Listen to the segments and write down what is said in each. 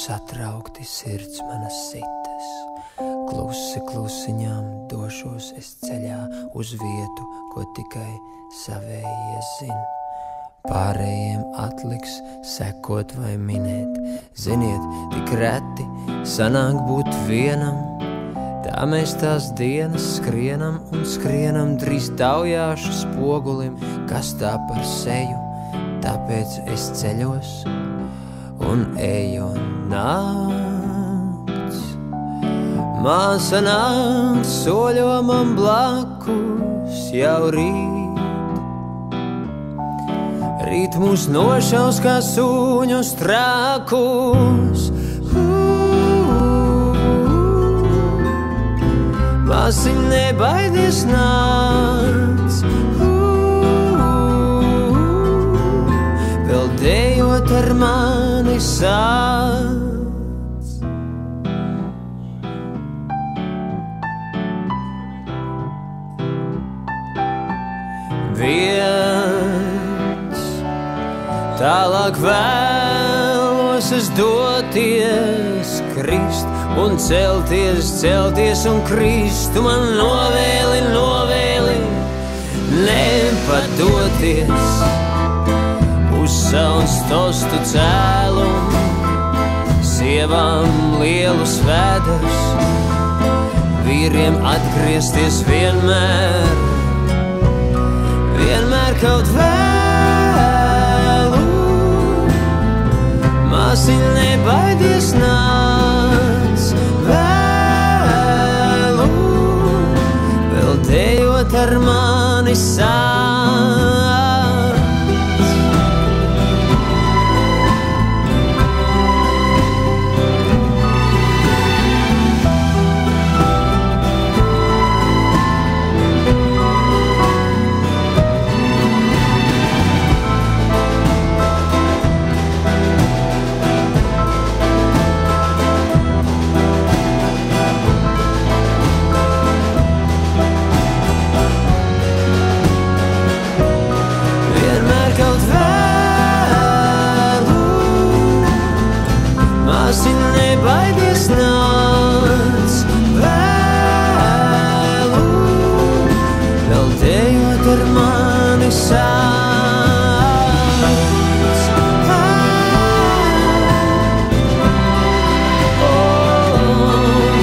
satraukti sirds manas sitas. Klusi klusiņām došos es ceļā uz vietu, ko tikai savējie zin. Pārējiem atliks sekot vai minēt. Ziniet, tik reti sanāk būt vienam. Tā mēs tās dienas skrienam un skrienam drīz taujāšu spogulim, kas tā par seju, tāpēc es ceļos un eju nakts. Māsa nāk soļo man blakus jau rīt. Rīt mūs nošaus kā sūņus trakus. Māsiņ, nebaidies nāc. Vēl dejot ar mani sāc. Viens tālāk vēlos es doties, krist un celties, celties un krist. Tu man novēli nepadoties uz sauns tostu cēlumu. Sievām lielus vēders, vīriem atgriezties vienmēr kaut vēlu. Māsiņ, nebaidies nāc vēlu, vēl dejot ar mani sāc. Nebaidies nāc vēlu, vēl dejot ar mani sāc.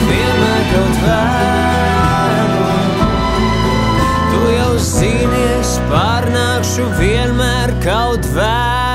Vienmēr kaut vēlu, tu jau zinies, pārnākšu vienmēr kaut vēlu.